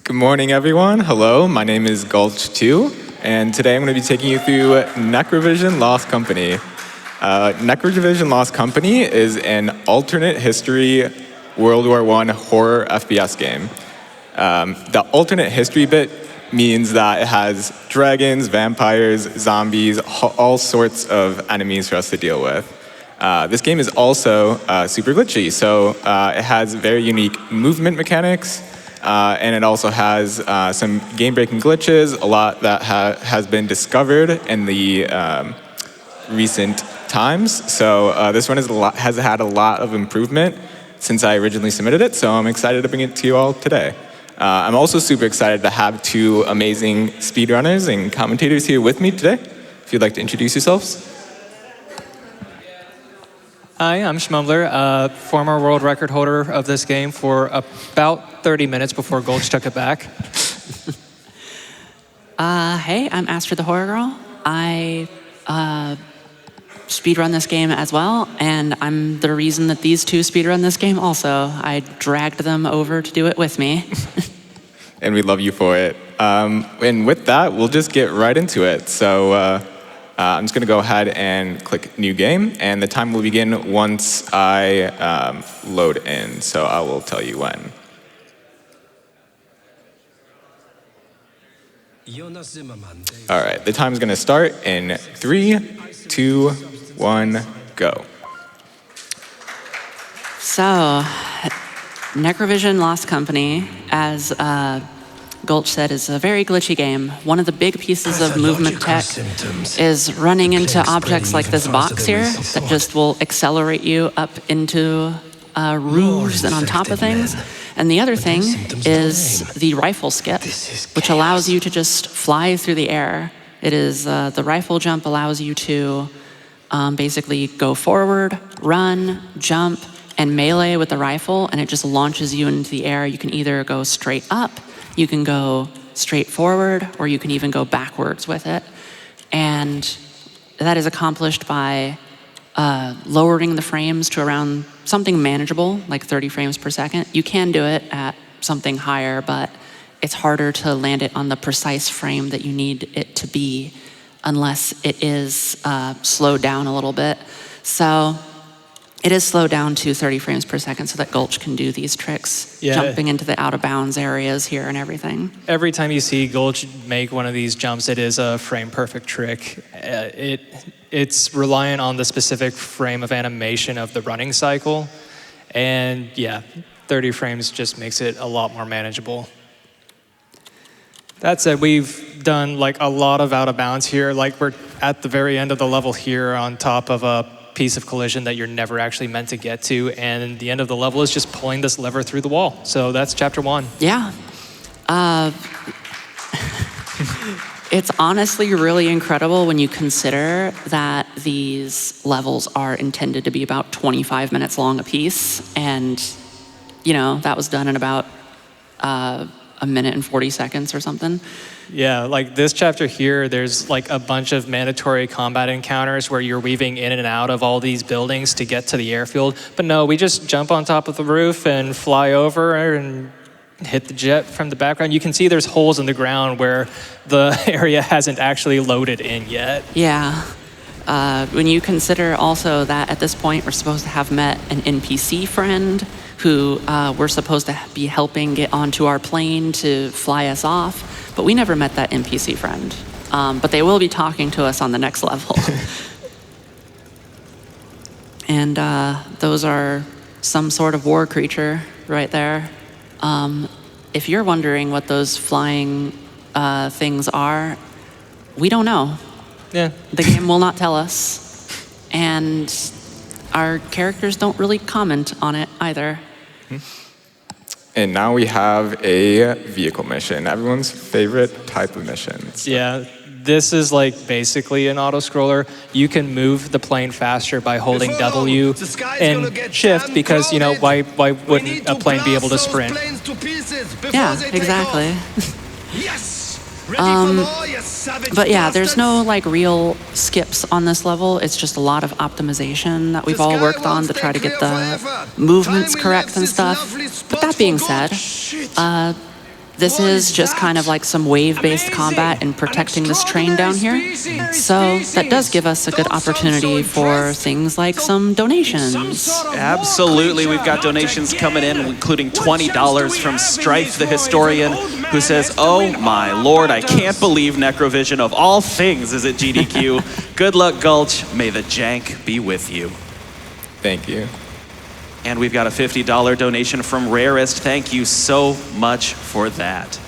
Good morning, everyone. Hello, my name is Gulch2, and today I'm going to be taking you through NecroVision Lost Company. NecroVision Lost Company is an alternate history World War I horror FPS game. The alternate history bit means that it has dragons, vampires, zombies, all sorts of enemies for us to deal with. This game is also super glitchy, so it has very unique movement mechanics, and it also has some game-breaking glitches, a lot that has been discovered in the recent times. So this one has had a lot of improvement since I originally submitted it, so I'm excited to bring it to you all today. I'm also super excited to have two amazing speedrunners and commentators here with me today. If you'd like to introduce yourselves. Hi, I'm shmumbler, former world record holder of this game for about 30 minutes before Gulch took it back. Hey, I'm astridthehorrorgirl. I speedrun this game as well, and I'm the reason that these two speedrun this game also. I dragged them over to do it with me. And we love you for it. And with that, we'll just get right into it. So I'm just going to go ahead and click New Game, and the time will begin once I load in. So I will tell you when. All right, the time is going to start in 3, 2, 1, go. So, NecroVision Lost Company, as Gulch said, is a very glitchy game. One of the big pieces of movement tech is running into objects like this box here that just will accelerate you up into roofs and on top of things. And the other thing is the rifle skip, which allows you to just fly through the air. It is the rifle jump allows you to basically go forward, run, jump, and melee with the rifle, and it just launches you into the air. You can either go straight up, you can go straight forward, or you can even go backwards with it. And that is accomplished by lowering the frames to around something manageable, like 30 frames per second. You can do it at something higher, but it's harder to land it on the precise frame that you need it to be unless it is slowed down a little bit. So it is slowed down to 30 frames per second so that Gulch can do these tricks, jumping into the out-of-bounds areas here and everything. Every time you see Gulch make one of these jumps, it is a frame-perfect trick. It's reliant on the specific frame of animation of the running cycle. And yeah, 30 frames just makes it a lot more manageable. That said, we've done like a lot of out-of-bounds here. Like we're at the very end of the level here on top of a piece of collision that you're never actually meant to get to, and the end of the level is just pulling this lever through the wall. So that's chapter 1. Yeah. It's honestly really incredible when you consider that these levels are intended to be about 25 minutes long a piece, and you know, that was done in about a minute and 40 seconds or something. Yeah, like this chapter here, there's like a bunch of mandatory combat encounters where you're weaving in and out of all these buildings to get to the airfield. But no, we just jump on top of the roof and fly over and hit the jet from the background. You can see there's holes in the ground where the area hasn't actually loaded in yet. Yeah. When you consider also that at this point we're supposed to have met an NPC friend who we're supposed to be helping get onto our plane to fly us off, but we never met that NPC friend. But they will be talking to us on the next level. And those are some sort of war creature right there. If you're wondering what those flying things are, we don't know. Yeah. The game will not tell us. And our characters don't really comment on it either. And now we have a vehicle mission, everyone's favorite type of missions. Yeah, this is like basically an auto-scroller. You can move the plane faster by holding W and shift because, you know, why wouldn't a plane be able to sprint? Yeah, exactly. But yeah, there's no like real skips on this level. It's just a lot of optimization that we've all worked on to try to get the movements correct and stuff. But that being said, this is just kind of like some wave-based combat and protecting this train down here. So that does give us a good opportunity for things like some donations. Absolutely, we've got donations coming in, including $20 from Strife the Historian, who says, "Oh my lord, I can't believe NecroVision of all things is at GDQ. Good luck, Gulch. May the jank be with you." Thank you. And we've got a $50 donation from Rarest. Thank you so much for that.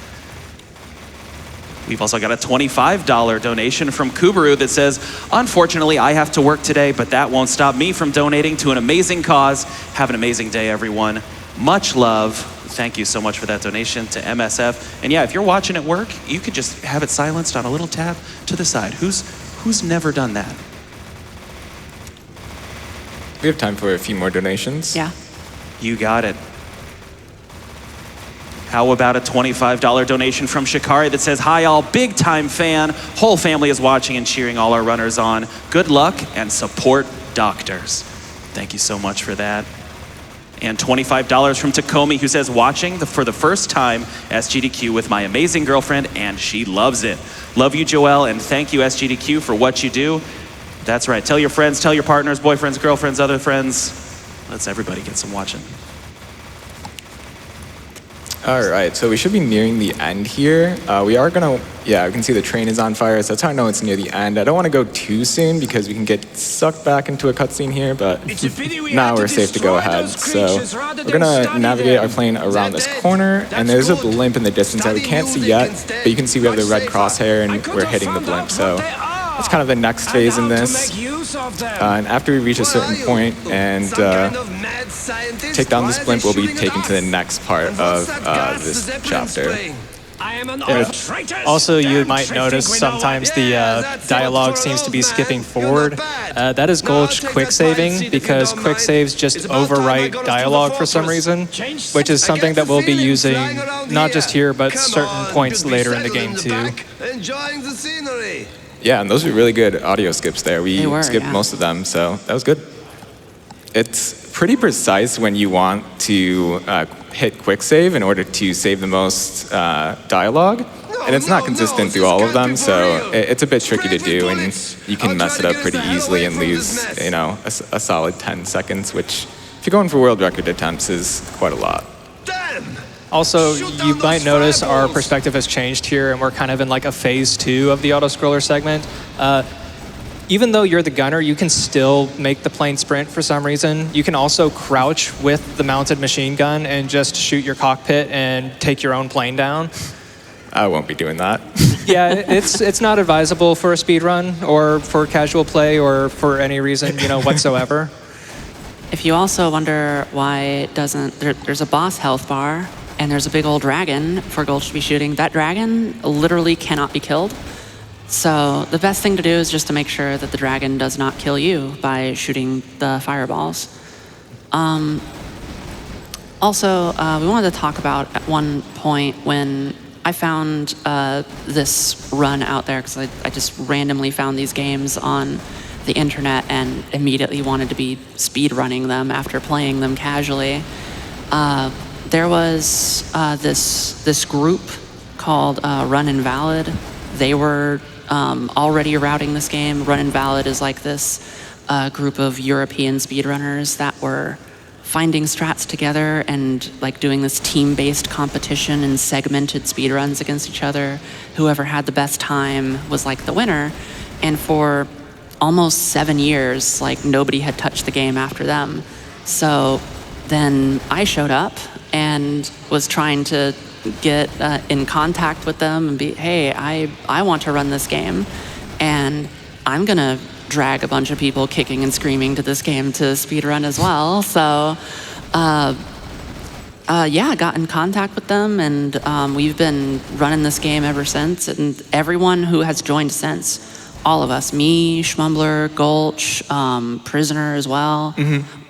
We've also got a $25 donation from Kubaru that says, "Unfortunately, I have to work today, but that won't stop me from donating to an amazing cause. Have an amazing day, everyone. Much love." Thank you so much for that donation to MSF. And yeah, if you're watching at work, you could just have it silenced on a little tab to the side. Who's never done that? We have time for a few more donations. Yeah. You got it. How about a $25 donation from Shikari that says, "Hi all, big time fan. Whole family is watching and cheering all our runners on. Good luck and support doctors." Thank you so much for that. And $25 from Takomi, who says, "Watching for the first time SGDQ with my amazing girlfriend and she loves it. Love you, Joelle, and thank you SGDQ for what you do." That's right. Tell your friends, tell your partners, boyfriends, girlfriends, other friends. Let's everybody get some watching. All right, so we should be nearing the end here. We are gonna, yeah, we can see the train is on fire, so that's how I know it's near the end. I don't want to go too soon because we can get sucked back into a cutscene here, but now we're safe to go ahead. So we're gonna navigate our plane around this corner, and there's a blimp in the distance that we can't see yet, but you can see we have the red crosshair and we're hitting the blimp, so it's kind of the next phase in this. And after we reach a certain point and take down this blimp, we'll be taken to the next part of this chapter. Also, you might notice sometimes the dialogue seems to be skipping forward. That is Gulch quick saving, because quick saves just overwrite dialogue for some reason, which is something that we'll be using not just here, but certain points later in the game too. Yeah, and those were really good audio skips there. We skipped yeah. most of them, so that was good. It's pretty precise when you want to hit quick save in order to save the most dialogue, and it's not consistent through all of them, so it's a bit tricky to do, and you can mess it up pretty easily and lose, you know, a solid 10 seconds, which, if you're going for world record attempts, is quite a lot. Also, you might notice our perspective has changed here, and we're kind of in like a phase 2 of the auto-scroller segment. Even though you're the gunner, you can still make the plane sprint for some reason. You can also crouch with the mounted machine gun and just shoot your cockpit and take your own plane down. I won't be doing that. Yeah, it's not advisable for a speed run or for casual play or for any reason, you know, whatsoever. If you also wonder why it doesn't, there's a boss health bar, and there's a big old dragon for Gulch to be shooting. That dragon literally cannot be killed. So the best thing to do is just to make sure that the dragon does not kill you by shooting the fireballs. Also, we wanted to talk about at one point when I found this run out there, because I just randomly found these games on the internet and immediately wanted to be speed running them after playing them casually. There was this group called Run Invalid. They were already routing this game. Run Invalid is like this group of European speedrunners that were finding strats together and like doing this team-based competition and segmented speedruns against each other. Whoever had the best time was like the winner. And for almost 7 years, like nobody had touched the game after them. So then I showed up and was trying to get in contact with them and be, hey, I want to run this game, and I'm gonna drag a bunch of people kicking and screaming to this game to speedrun as well. So yeah, got in contact with them, and we've been running this game ever since. And everyone who has joined since, all of us, me, Shmumbler, Gulch, Prisoner as well,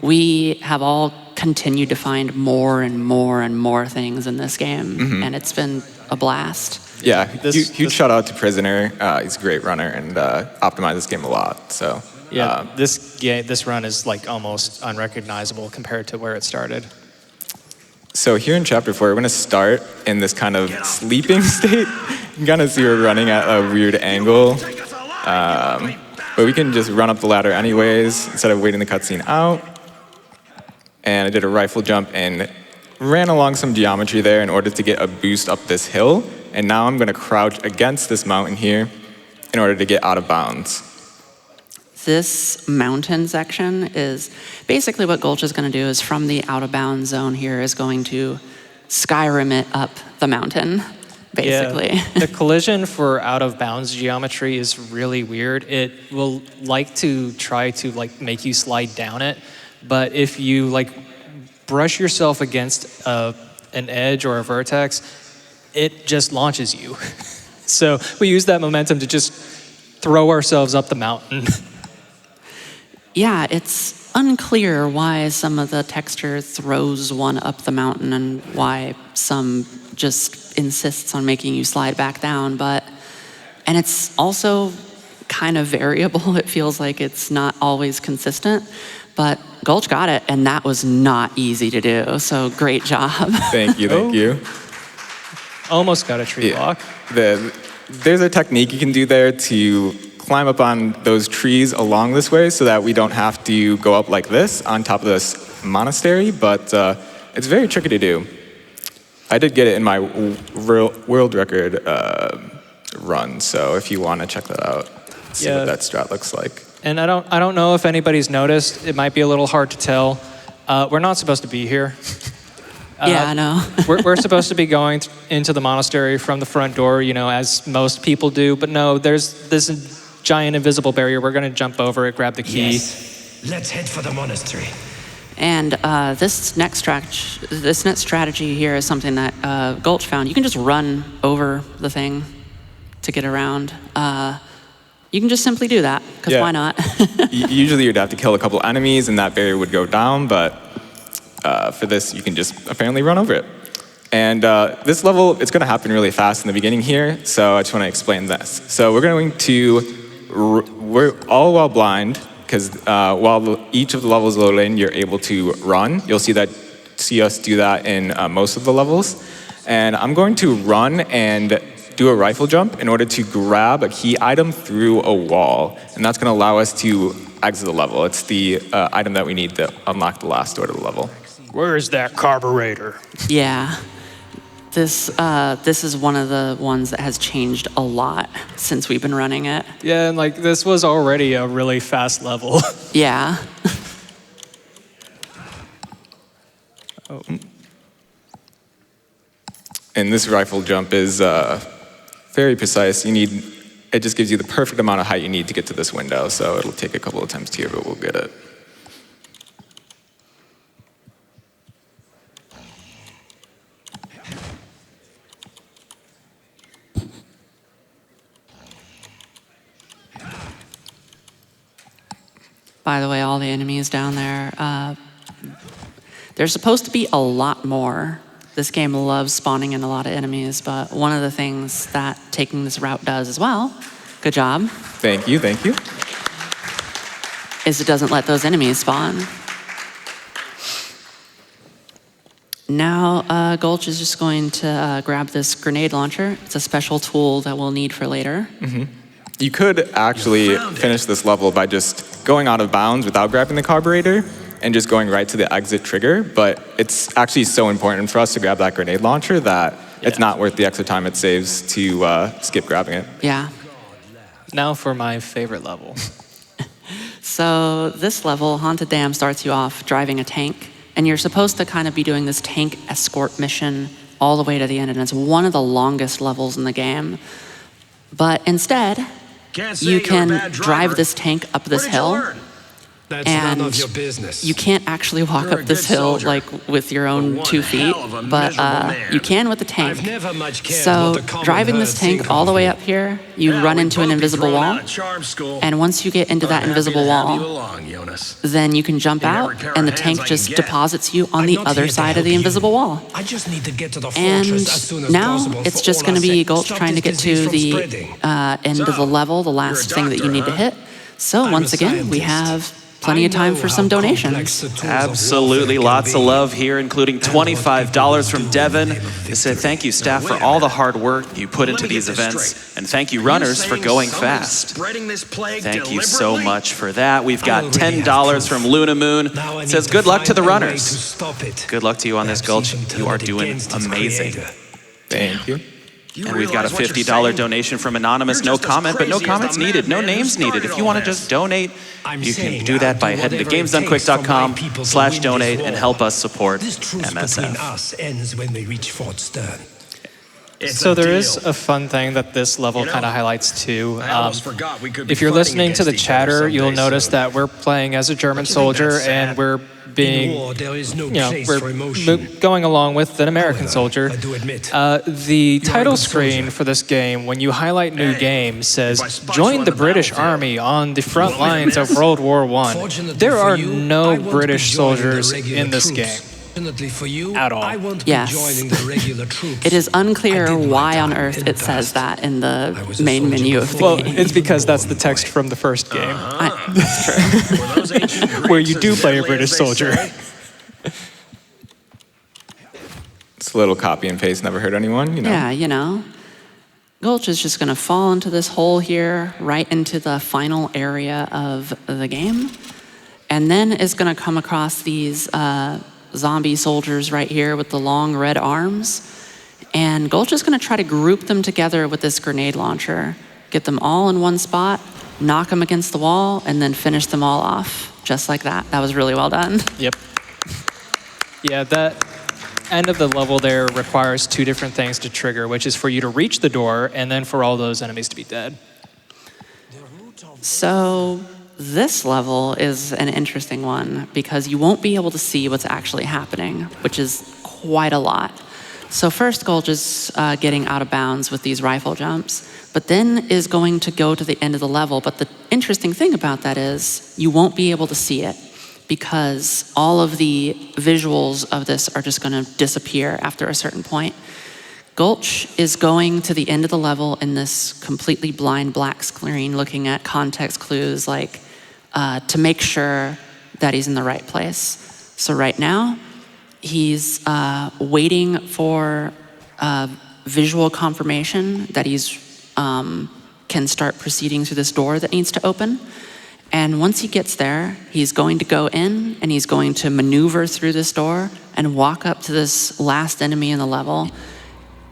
we have all continued to find more and more and more things in this game, and it's been a blast. Yeah, huge shout out to Prisoner. He's a great runner and optimized this game a lot. So yeah, this run is like almost unrecognizable compared to where it started. So here in chapter 4, we're going to start in this kind of sleeping state. You can kind of see we're running at a weird angle. But we can just run up the ladder anyways, instead of waiting the cutscene out. And I did a rifle jump and ran along some geometry there in order to get a boost up this hill. And now I'm going to crouch against this mountain here in order to get out of bounds. This mountain section is basically what Gulch is going to do is from the out of bounds zone here is going to Skyrim it up the mountain, basically. Yeah, the collision for out of bounds geometry is really weird. It will like to try to like make you slide down it, but if you like brush yourself against an edge or a vertex, it just launches you. So we use that momentum to just throw ourselves up the mountain. Yeah, it's unclear why some of the texture throws one up the mountain and why some just insists on making you slide back down, and it's also kind of variable. It feels like it's not always consistent, but Gulch got it, and that was not easy to do, so great job. Thank you. Almost got a tree block. There's a technique you can do there to climb up on those trees along this way so that we don't have to go up like this on top of this monastery, but it's very tricky to do. I did get it in my world record run, so if you want to check that out, see what that strat looks like. And I don't know if anybody's noticed. It might be a little hard to tell. We're not supposed to be here. Yeah, I know. we're supposed to be going into the monastery from the front door, as most people do. But no, there's this giant invisible barrier. We're going to jump over it, grab the key. Yes. Let's head for the monastery. And this next strategy here is something that Gulch found. You can just run over the thing to get around. You can just simply do that, because why not? Usually you'd have to kill a couple enemies and that barrier would go down, but for this you can just apparently run over it. And this level, it's going to happen really fast in the beginning here, so I just want to explain this. So we're going to, we're all while blind, because while each of the levels load in, you're able to run. You'll see us do that in most of the levels. And I'm going to run and do a rifle jump in order to grab a key item through a wall. And that's going to allow us to exit the level. It's the item that we need to unlock the last door to the level. Where is that carburetor? Yeah. This is one of the ones that has changed a lot since we've been running it. Yeah, and this was already a really fast level. Yeah. Oh. And this rifle jump is very precise. It just gives you the perfect amount of height you need to get to this window, so it'll take a couple of attempts here, but we'll get it. By the way, all the enemies down there, there's supposed to be a lot more. This game loves spawning in a lot of enemies, but one of the things that taking this route does as well, good job. Thank you. Is it doesn't let those enemies spawn. Now, Gulch is just going to grab this grenade launcher. It's a special tool that we'll need for later. Mm-hmm. You could actually finish this level by just going out of bounds without grabbing the carburetor and just going right to the exit trigger, but it's actually so important for us to grab that grenade launcher that it's not worth the extra time it saves to skip grabbing it. Yeah. Now for my favorite level. So this level, Haunted Dam, starts you off driving a tank, and you're supposed to kind of be doing this tank escort mission all the way to the end, and it's one of the longest levels in the game. But instead, you can drive this tank up this hill, That's and none of your business. you can't actually walk You're up a this good hill soldier, with your own but 2 one feet, hell of a but miserable man. you can with the tank. I've never much cared So what the common driving this herd tank think all the of way me. up here, you Hell, run we'd into an both be invisible thrown wall, out of charm school. and once you get into that I'm happy invisible to have you wall, along, Jonas. then you can jump You never out, repair and the our tank hands I just can get. deposits you on I'm the not other here to side of help the you. invisible wall. I just need to get to the And fortress as soon as now possible it's for just all going to our be sake. Gulch Stop trying to this get to disease from the spreading. end of the So, level, the you're last a thing that you doctor, need to huh? hit. So I'm once a again, we scientist. have plenty of time for some donations. Absolutely, lots of love here, including $25 from Devin. They said, thank you, staff, for all the hard work you put into these events, and thank you, runners, for going fast. Thank you so much for that. We've got $10 from Luna Moon. It says, good luck to the runners. Good luck to you on this, Gulch. You are doing amazing. Thank you. And we've got a $50 donation from Anonymous. No comment, but no comments needed. No names needed. If you want to just donate, you can do that by heading to gamesdonequick.com/donate and help us support MSF. So there is a fun thing that this level kind of highlights too. If you're listening to the chatter, you'll notice that we're playing as a German soldier and we're being, we're going along with an American soldier. The title screen for this game, when you highlight new game, says, join the British Army on the front lines of World War I. There are no British soldiers in this game. At all. Yes. It is unclear why on earth it says that in the main menu of the game. It's because that's the text from the first game. That's true. Where you do play a British soldier. It's a little copy and paste, never hurt anyone, you know. Yeah, Gulch is just going to fall into this hole here, right into the final area of the game, and then is going to come across these zombie soldiers right here with the long red arms. And Gulch is going to try to group them together with this grenade launcher, get them all in one spot, knock them against the wall, and then finish them all off, just like that. That was really well done. Yep. Yeah, that end of the level there requires two different things to trigger, which is for you to reach the door and then for all those enemies to be dead. So this level is an interesting one because you won't be able to see what's actually happening, which is quite a lot. So first, Gulch is getting out of bounds with these rifle jumps, but then is going to go to the end of the level. But the interesting thing about that is you won't be able to see it because all of the visuals of this are just going to disappear after a certain point. Gulch is going to the end of the level in this completely blind black screen looking at context clues like to make sure that he's in the right place. So right now, he's waiting for visual confirmation that he's can start proceeding through this door that needs to open. And once he gets there, he's going to go in and he's going to maneuver through this door and walk up to this last enemy in the level,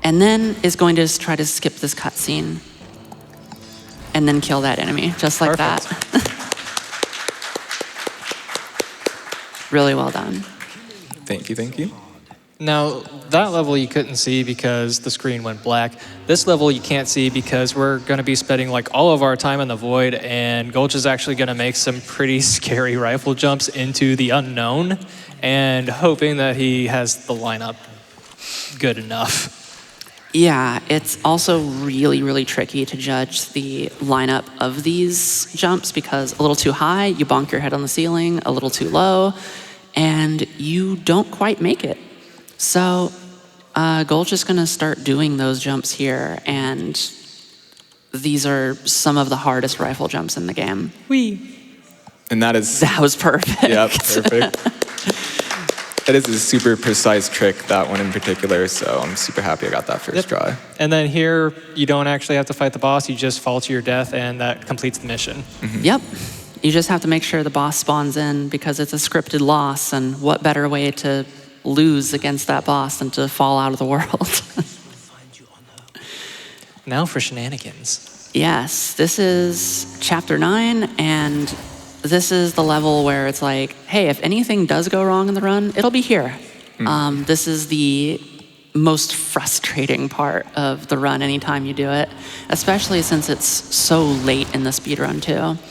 and then is going to just try to skip this cutscene and then kill that enemy, just like that. Really well done. Thank you, thank you. Now, that level you couldn't see because the screen went black. This level you can't see because we're going to be spending like all of our time in the void, and Gulch is actually going to make some pretty scary rifle jumps into the unknown and hoping that he has the lineup good enough. Yeah, it's also really, really tricky to judge the lineup of these jumps because a little too high, you bonk your head on the ceiling, a little too low, and you don't quite make it. So Gulch is going to start doing those jumps here, and these are some of the hardest rifle jumps in the game. And that was perfect. Yep, perfect. That is a super precise trick, that one in particular, so I'm super happy I got that first try. And then here, you don't actually have to fight the boss, you just fall to your death, and that completes the mission. Mm-hmm. Yep. You just have to make sure the boss spawns in because it's a scripted loss, and what better way to lose against that boss than to fall out of the world. Now for shenanigans. Yes, this is chapter 9, and this is the level where it's like, hey, if anything does go wrong in the run, it'll be here. This is the most frustrating part of the run anytime you do it, especially since it's so late in the speedrun too.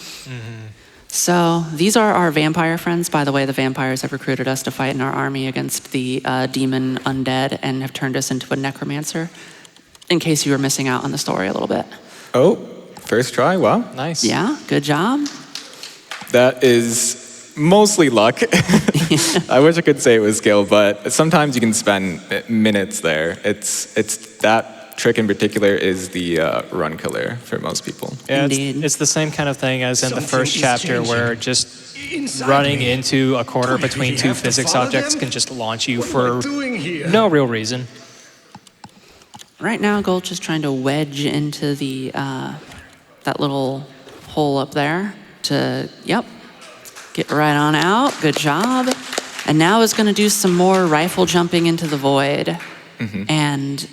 So these are our vampire friends. By the way, the vampires have recruited us to fight in our army against the demon undead and have turned us into a necromancer, in case you were missing out on the story a little bit. Oh, first try, wow. Nice. Yeah, good job. That is mostly luck. I wish I could say it was skill, but sometimes you can spend minutes there. It's that trick in particular is the run killer for most people. Yeah, Indeed. it's the same kind of thing as in the Something first is chapter changing. where just Inside running me. into a corner Do we between really two have to physics follow objects them? can just launch you What am for I doing here? no real reason. Right now, Gulch is trying to wedge into the that little hole up there to, yep, get right on out. Good job. And now is going to do some more rifle jumping into the void. And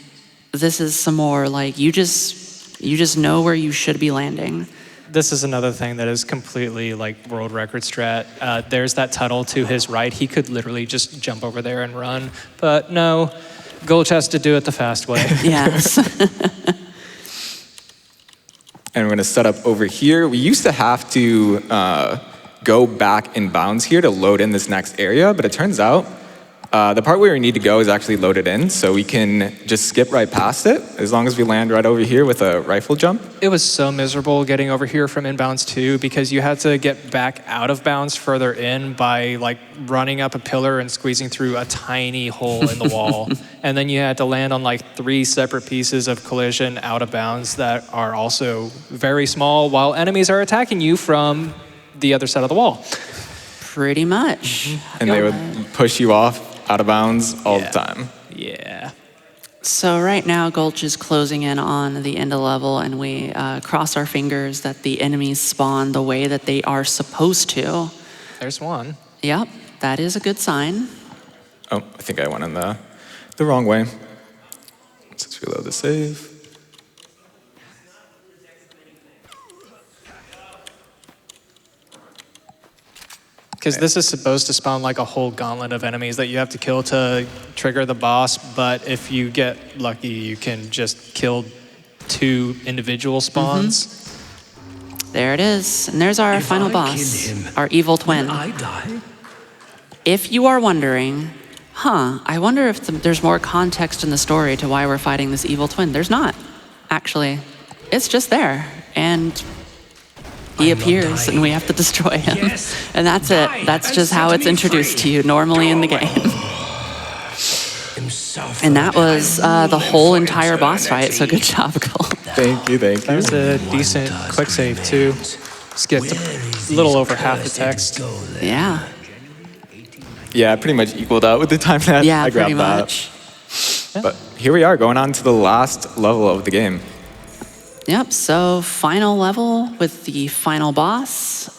this is some more like you just know where you should be landing. This is another thing that is completely like world record strat. There's that tunnel to his right. He could literally just jump over there and run. But no, Gulch has to do it the fast way. Yes. And we're going to set up over here. We used to have to go back in bounds here to load in this next area, but it turns out the part where we need to go is actually loaded in, so we can just skip right past it as long as we land right over here with a rifle jump. It was so miserable getting over here from inbounds too, because you had to get back out of bounds further in by like running up a pillar and squeezing through a tiny hole in the wall. And then you had to land on like 3 separate pieces of collision out of bounds that are also very small while enemies are attacking you from the other side of the wall. Pretty much. And they would push you off out of bounds all the time. Yeah. So right now, Gulch is closing in on the end of level, and we cross our fingers that the enemies spawn the way that they are supposed to. There's one. Yep, that is a good sign. Oh, I think I went in the wrong way. Let's just reload the save. Because this is supposed to spawn like a whole gauntlet of enemies that you have to kill to trigger the boss, but if you get lucky, you can just kill 2 individual spawns. There it is. And there's our If final I boss, kill him, our evil twin. Will I die? If you are wondering, I wonder if there's more context in the story to why we're fighting this evil twin. There's not, actually. It's just there. And he I'm not appears, and dying. we have to destroy him. Yes, And that's die it. That's and just how set it's me introduced free. to you normally in the game. Himself And that was I the rule whole him for entire boss fight, so eternity. good job, Cole. Thank you, thank you. There's a decent quick save too. Skipped a little over half the text. Yeah, Yeah, I pretty much equaled out with the time that yeah, I pretty grabbed that. much. But here we are, going on to the last level of the game. Yep, so final level with the final boss.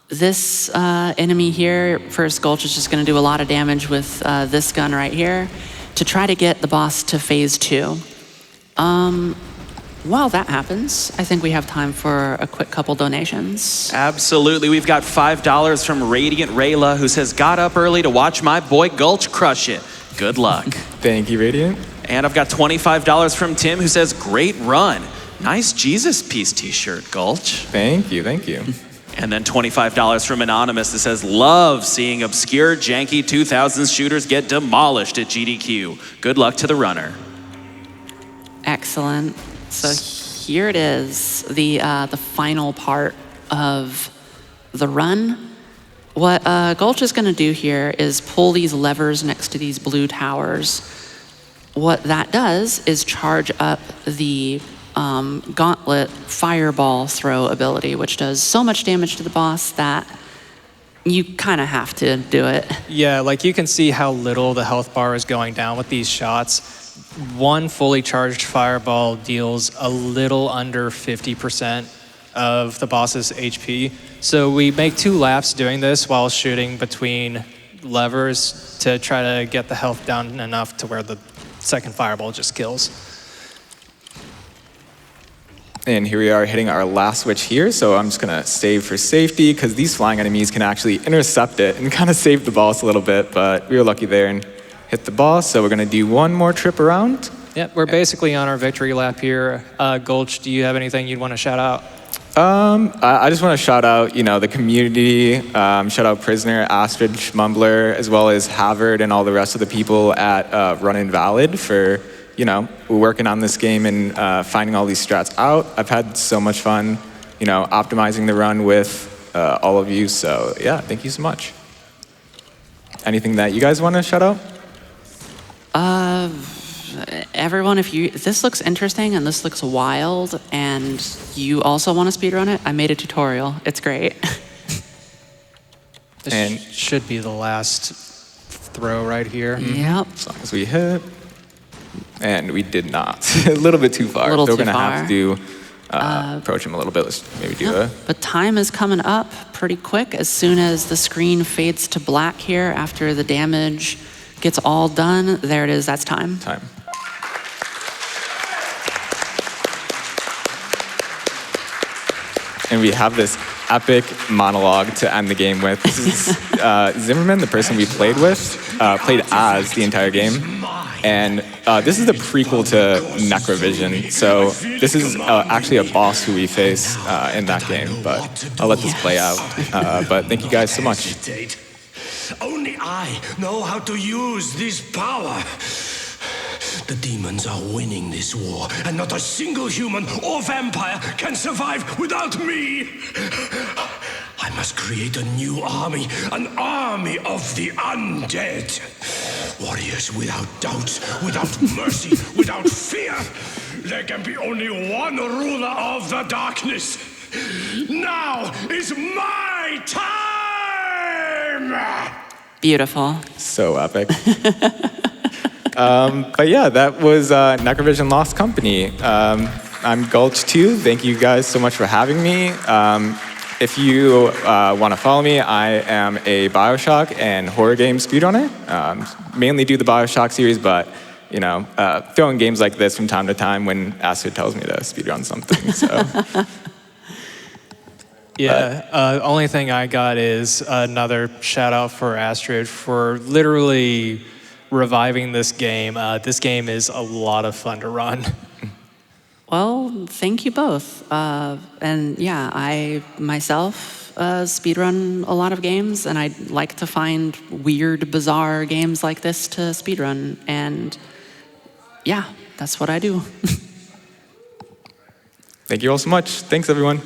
This enemy here, first Gulch is just going to do a lot of damage with this gun right here to try to get the boss to phase 2. While that happens, I think we have time for a quick couple donations. Absolutely. We've got $5 from Radiant Rayla, who says, got up early to watch my boy Gulch crush it. Good luck. Thank you, Radiant. And I've got $25 from Tim, who says, great run. Nice Jesus Piece t-shirt, Gulch. Thank you, thank you. And then $25 from Anonymous that says, love seeing obscure, janky 2000s shooters get demolished at GDQ. Good luck to the runner. Excellent. So here it is, the final part of the run. What Gulch is going to do here is pull these levers next to these blue towers. What that does is charge up the gauntlet fireball throw ability, which does so much damage to the boss that you kind of have to do it. Yeah, like you can see how little the health bar is going down with these shots. One fully charged fireball deals a little under 50% of the boss's HP. So we make 2 laps doing this while shooting between levers to try to get the health down enough to where the second fireball just kills. And here we are hitting our last switch here, so I'm just gonna save for safety because these flying enemies can actually intercept it and kind of save the boss a little bit, but we were lucky there and hit the boss, so we're gonna do one more trip around. Yep, we're basically on our victory lap here. Gulch, do you have anything you'd want to shout out? I just want to shout out, the community, shout out Prisoner, Astrid, Shmumbler, as well as Havard and all the rest of the people at Run Invalid for, working on this game and finding all these strats out. I've had so much fun, optimizing the run with all of you. So yeah, thank you so much. Anything that you guys want to shout out? everyone, if this looks interesting and this looks wild and you also want to speedrun it, I made a tutorial. It's great. This should be the last throw right here. Yep. As long as we hit. And we did not. A little bit too far. A little so we're too going to have far. to approach him a little bit. Let's maybe do a... But time is coming up pretty quick. As soon as the screen fades to black here, after the damage gets all done, there it is, that's time. Time. And we have this epic monologue to end the game with. This is Zimmerman, the person we played with, played as the entire game. And this is the prequel to NecroVision. So this is actually a boss who we face in that game. But I'll let this play out. But thank you guys so much. Only I know how to use this power. The demons are winning this war, and not a single human or vampire can survive without me. I must create a new army, an army of the undead. Warriors without doubts, without mercy, without fear. There can be only one ruler of the darkness. Now is my time! Beautiful. So epic. But yeah, that was NecroVision Lost Company. I'm Gulch2. Thank you guys so much for having me. If you want to follow me, I am a BioShock and horror game speedrunner. Mainly do the BioShock series, but you know, throw in games like this from time to time when Astrid tells me to speedrun something. So. Yeah, only thing I got is another shout out for Astrid for literally reviving this game. This game is a lot of fun to run. Well, thank you both. And yeah, I myself speedrun a lot of games, and I like to find weird, bizarre games like this to speedrun. And yeah, that's what I do. Thank you all so much. Thanks, everyone.